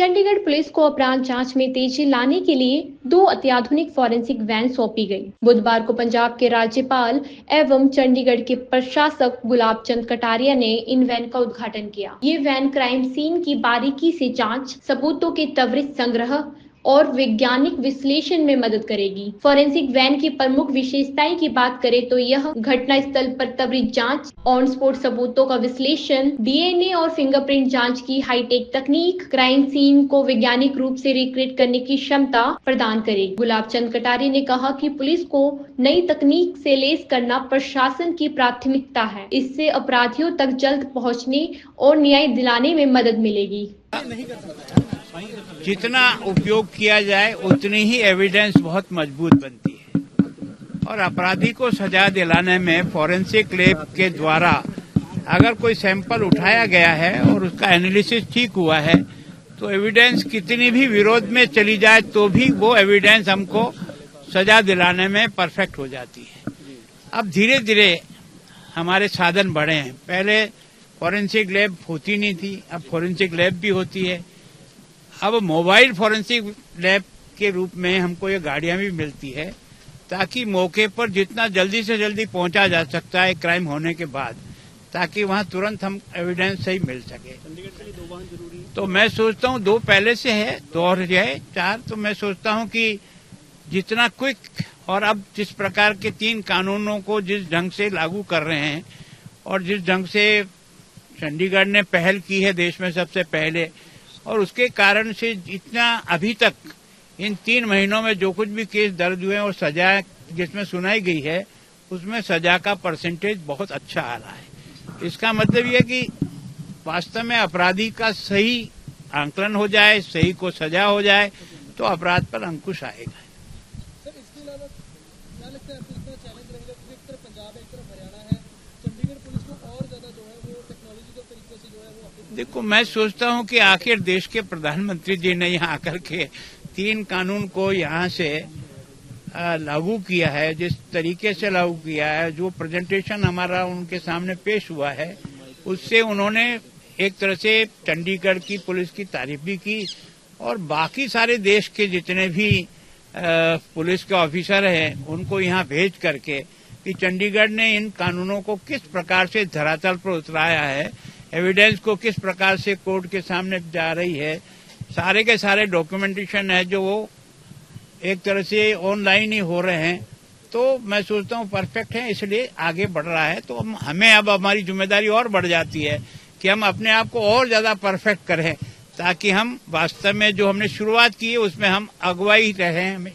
Chandigarh police को अपराध जांच में तेजी लाने के लिए 2 अत्याधुनिक फॉरेंसिक वैन सौंपी गई। बुधवार को पंजाब के राज्यपाल एवं चंडीगढ़ के प्रशासक गुलाब चंद कटारिया ने इन वैन का उद्घाटन किया। ये वैन क्राइम सीन की बारीकी से जांच, सबूतों के त्वरित संग्रह और वैज्ञानिक विश्लेषण में मदद करेगी। फॉरेंसिक वैन की प्रमुख विशेषताएं की बात करें तो यह घटना स्थल पर त्वरित जांच, ऑन स्पॉट सबूतों का विश्लेषण, डीएनए और फिंगरप्रिंट जांच की हाईटेक तकनीक, क्राइम सीन को वैज्ञानिक रूप से रिक्रिएट करने की क्षमता प्रदान करेगी। गुलाब चंद कटारिया ने कहा कि पुलिस को नई तकनीक से लैस करना प्रशासन की प्राथमिकता है। इससे अपराधियों तक जल्द पहुंचने और न्याय दिलाने में मदद मिलेगी। जितना उपयोग किया जाए उतनी ही एविडेंस बहुत मजबूत बनती है और अपराधी को सजा दिलाने में फॉरेंसिक लैब के द्वारा अगर कोई सैंपल उठाया गया है और उसका एनालिसिस ठीक हुआ है तो एविडेंस कितनी भी विरोध में चली जाए तो भी वो एविडेंस हमको सजा दिलाने में परफेक्ट हो जाती है। अब धीरे धीरे हमारे साधन बढ़े हैं। पहले फॉरेंसिक लैब होती नहीं थी, अब फॉरेंसिक लैब भी होती है। अब मोबाइल फॉरेंसिक लैब के रूप में हमको ये गाड़ियां भी मिलती है ताकि मौके पर जितना जल्दी से जल्दी पहुंचा जा सकता है क्राइम होने के बाद, ताकि वहां तुरंत हम एविडेंस सही मिल सके। चंडीगढ़ के लिए 2 वाहन जरूरी है। तो मैं सोचता हूं 2 पहले से है, 2 और है 4। तो मैं सोचता हूं कि जितना क्विक और अब जिस प्रकार के 3 कानूनों को जिस ढंग से लागू कर रहे हैं और जिस ढंग से चंडीगढ़ ने पहल की है देश में सबसे पहले, और उसके कारण से जितना अभी तक इन 3 महीनों में जो कुछ भी केस दर्ज हुए और सजा जिसमें सुनाई गई है उसमें सजा का परसेंटेज बहुत अच्छा आ रहा है। इसका मतलब यह कि वास्तव में अपराधी का सही आंकलन हो जाए, सही को सजा हो जाए तो अपराध पर अंकुश आएगा। सर, इसके अलावा क्या लगता है आपको इतना चैलेंज रहेगा क्योंकि एक तरफ पंजाब है, एक तरफ हरियाणा है, चंडीगढ़ पुलिस को और ज्यादा जो है वो टेक्नोलॉजिकल तरीके से जो है वो देखो, मैं सोचता हूं कि आखिर देश के प्रधानमंत्री जी ने यहाँ आकर के 3 कानून को यहाँ से लागू किया है, जिस तरीके से लागू किया है, जो प्रेजेंटेशन हमारा उनके सामने पेश हुआ है, उससे उन्होंने एक तरह से चंडीगढ़ की पुलिस की तारीफ भी की और बाकी सारे देश के जितने भी पुलिस के ऑफिसर हैं उनको यहाँ भेज करके कि चंडीगढ़ ने इन कानूनों को किस प्रकार से धरातल पर उतराया है, एविडेंस को किस प्रकार से कोर्ट के सामने जा रही है, सारे के सारे डॉक्यूमेंटेशन है जो वो एक तरह से ऑनलाइन ही हो रहे हैं। तो मैं सोचता हूँ परफेक्ट है, इसलिए आगे बढ़ रहा है। तो हमें अब हमारी जिम्मेदारी और बढ़ जाती है कि हम अपने आप को और ज्यादा परफेक्ट करें ताकि हम वास्तव में जो हमने शुरुआत की है उसमें हम अगुवाई रहें। हमें